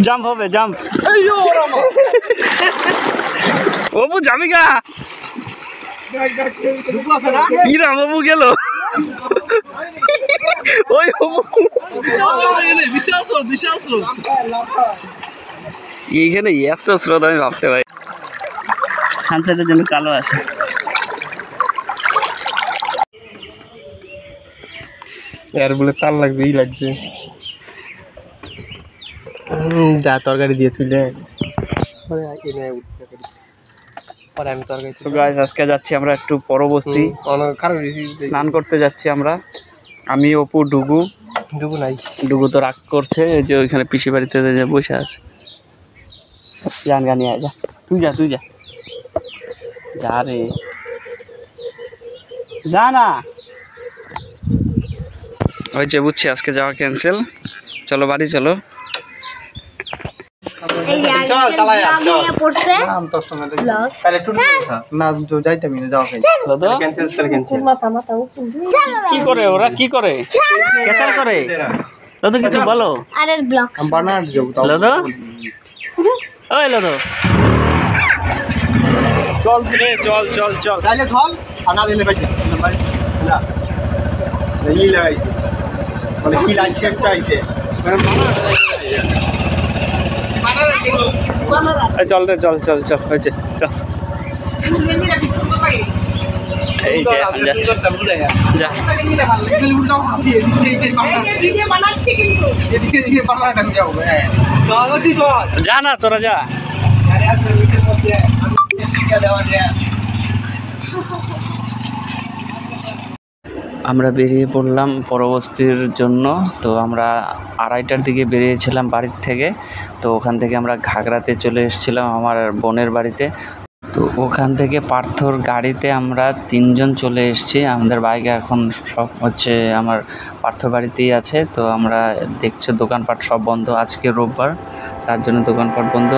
Jump হবে jump Apu যাবি গা কি রাম অপু গেল ওই এইখানে এত স্রোত আমি ভাবতে পারি সানসেটের জন্য কালো আসে এর বলে তার লাগবে ই লাগছে যা তরকারি দিয়ে তুলে আজকে যাচ্ছি আমরা একটু পরবর্তী স্নান করতে যাচ্ছি আমরা আমি অপু ডুগু ডুগু তো রাগ করছে এই যে ওইখানে পিসি বাড়িতে যে বসে আছে গান গানিয়ে যা তুই যা যা রে যা না ওই যে বুঝছি আজকে যাওয়া ক্যান্সেল চলো বাড়ি চলো কি করে ওরা কি করে ক্যাচার করে লদো কিছু বলো লদো ওই লদো চল রে চল চল চল তাহলে চল আর না দিলে ভাই না এই লাগাইছে মানে কি লাগছে একটা আইছে চল রে চল চল চল হয়েছে চল এই যে যা যা না তোরা যা আমরা বেরিয়ে পড়লাম পরবর্তীর জন্য তো আমরা 2:30টার দিকে বেরিয়েছিলাম বাড়ির থেকে তো ওখান থেকে আমরা ঘাগড়াতে চলে এসেছিলাম আমার বোনের বাড়িতে তো ওখান থেকে পার্থর গাড়িতে আমরা 3 জন চলে এসেছি আমাদের বাইকে এখন সব হচ্ছে আমার পার্থর বাড়িতেই আছে তো আমরা দেখছি দোকানপাট সব বন্ধ আজকে রোববার তার জন্য দোকানপাট বন্ধ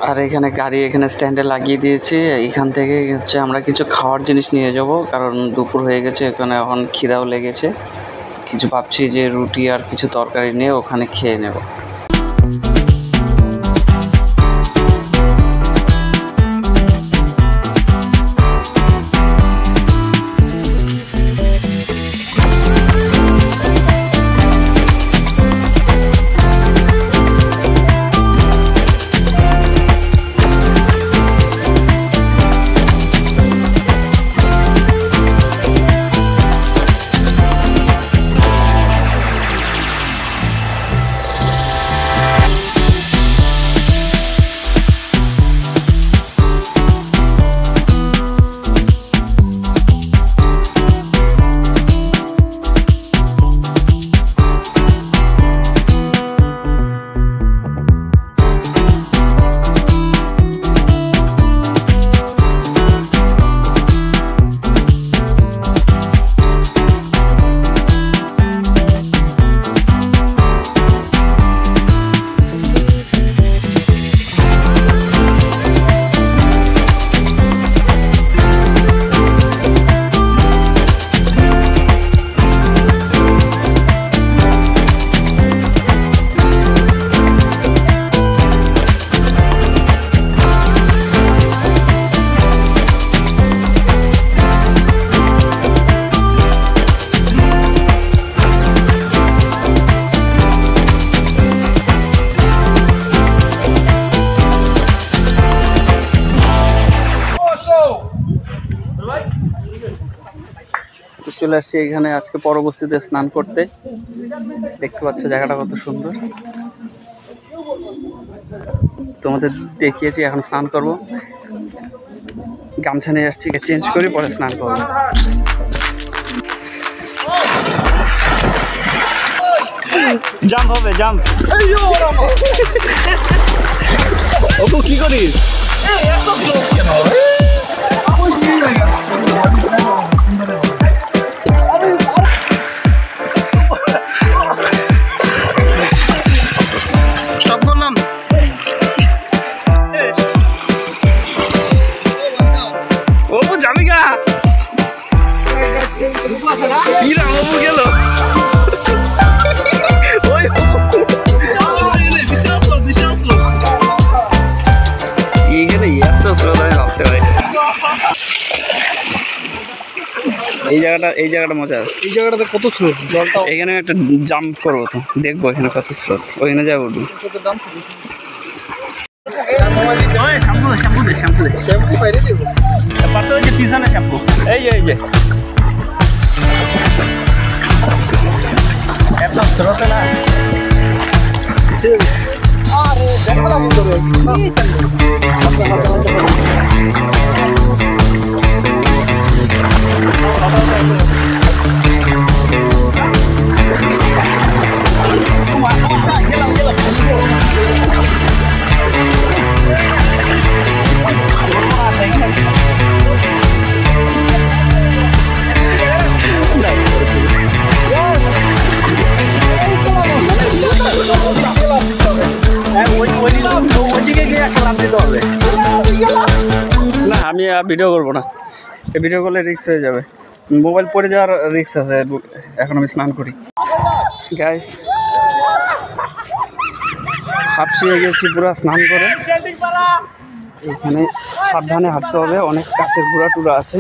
আর এখানে গাড়ি এখানে স্ট্যান্ডে লাগিয়ে দিয়েছি এখান থেকে হচ্ছে আমরা কিছু খাওয়ার জিনিস নিয়ে যাব কারণ দুপুর হয়ে গেছে এখানে এখন খিদাও লেগেছে কিছু ভাবছি যে রুটি আর কিছু তরকারি নিয়ে ওখানে খেয়ে নেব চলে আসছি এখানে আজকে পরবর্তীতে স্নান করতে দেখতে পাচ্ছ জায়গাটা কত সুন্দর তোমাদের দেখিয়েছি এখন স্নান করব গামছা নিয়ে আসছি, চেঞ্জ করি পরে স্নান করবো। জাম্প হবে, জাম্প। অপু কি করিস? স্টপ করলাম। অপু যাবি গা? অপু গেল। এই জায়গাটা মজা আছে। এই জায়গাটাতে কত স্রোত, জলটা এখানে একটা জাম্প করবো, তো দেখবো এখানে কত স্রোত, ওইখানে যাবো। শ্যাম্পু দে, শ্যাম্পু দে। শ্যাম্পু বাইরে দেবো। পারতো ওই যে পিছনে শ্যাম্পু, এই যে এত স্রোতে না। আরে দেখলা বন্ধ রে। না আমি ভিডিও করবো না, ভিডিও করলে রিস্ক হয়ে যাবে, মোবাইল পড়ে যাওয়ার রিস্ক আছে। এখন আমি স্নান করি। গাইস হাঁপসিয়ে গেছি পুরো স্নান করে। এখানে সাবধানে হাঁটতে হবে, অনেক কাছের ঘোরা টুরা আছে।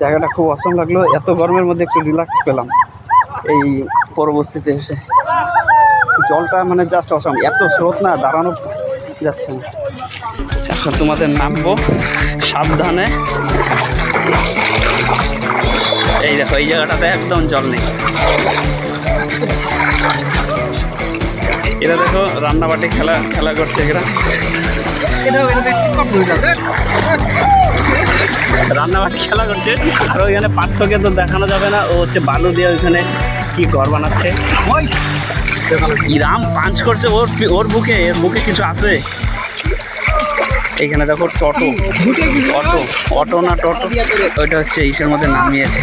জায়গাটা খুব অসম লাগলো, এত গরমের মধ্যে একটু রিল্যাক্স পেলাম এই পরবর্তীতে এসে। জলটা মানে জাস্ট অসম, এত স্রোত না, দাঁড়ানো যাচ্ছে না। আচ্ছা তোমাদের নামবো সাবধানে। এই দেখো এই জায়গাটাতে একদম জল নেই। এরা দেখো রান্নাবাটি খেলা করছে এরা। রান্নাবাটি খেলা করছে, আর ওইখানে পার্থকে তো দেখানো যাবে না, ও হচ্ছে বালু দিয়ে ওইখানে কি ঘর বানাচ্ছে। ইরাম পাঞ্চ করছে ওর বুকে, এর বুকে কিছু আছে। এইখানে দেখো টোটো, অটো না টোটো, ওইটা হচ্ছে ইসের মধ্যে নামিয়েছে।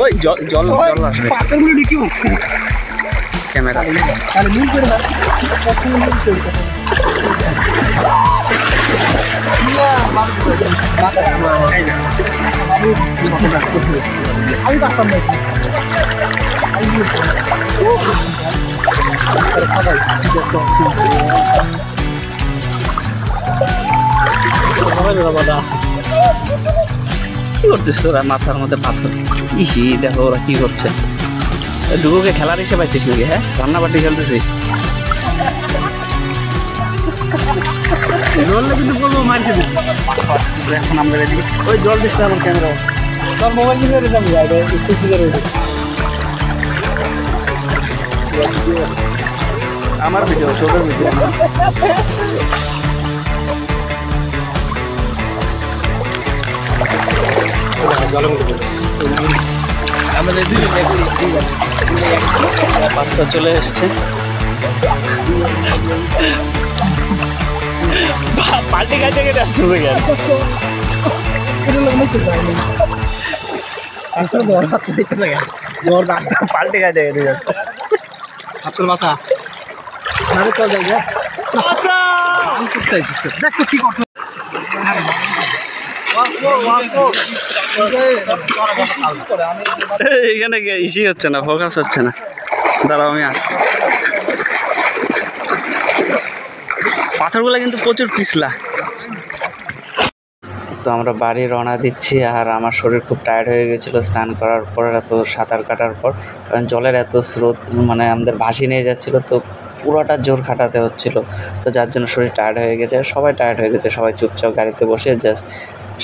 ওই জল আসবে ক্যামেরা। আমি পারতাম না। কি করছিস তোরা? মাথার মধ্যে পাথর। ইসি দেখো ওরা কি করছে। দুটোকে খেলার হিসেবে পাইছিস নাকি? হ্যাঁ, রান্নাবাটি খেলতেছিস। কিন্তু বলবো মারকে দিবি। এখন আমরা রেডি। ওই জল দিস না আমার ক্যামেরা। তোর মোবাইল দিয়ে যাবি, আমার ভিডিও, ছোটোর ভিডিও। আমাদের বাচ্চা চলে এসছে। পাল্টি কাছে কেটে আসছে কেন? পাল্টি কাছে কেটে যাচ্ছে। আপনার মাথা চল যাই। দেখ তো কি করছো। এখানে ইসি হচ্ছে না, ফোকাস হচ্ছে না। দাঁড়াও আমি পাথরগুলো কিন্তু প্রচুর পিছলা। তো আমরা বাড়ি রওনা দিচ্ছি, আর আমার শরীর খুব টায়ার্ড হয়ে গেছিলো স্নান করার পর, এত সাঁতার কাটার পর। কারণ জলের এত স্রোত, মানে আমাদের ভাসি নিয়ে যাচ্ছিলো, তো পুরোটা জোর খাটাতে হচ্ছিলো। তো যার জন্য শরীর টায়ার্ড হয়ে গেছে, সবাই টায়ার্ড হয়ে গেছে। সবাই চুপচাপ গাড়িতে বসে জাস্ট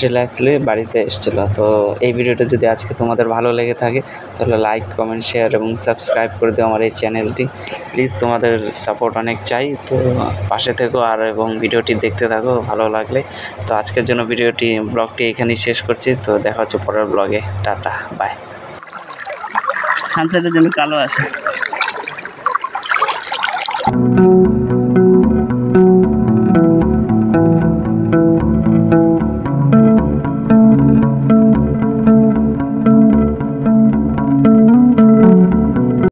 রিল্যাক্সলি বাড়িতে এসেছিল। তো এই ভিডিওটা যদি আজকে তোমাদের ভালো লেগে থাকে তাহলে লাইক, কমেন্ট, শেয়ার এবং সাবস্ক্রাইব করে দিও আমার এই চ্যানেলটি। প্লিজ তোমাদের সাপোর্ট অনেক চাই, তো পাশে থেকো আর এবং ভিডিওটি দেখতে থাকো ভালো লাগলে। তো আজকের জন্য ব্লগটি এখানেই শেষ করছি। তো দেখা হচ্ছে পরের ব্লগে। Tata, by. সানসেটের জন্য কালো আসে।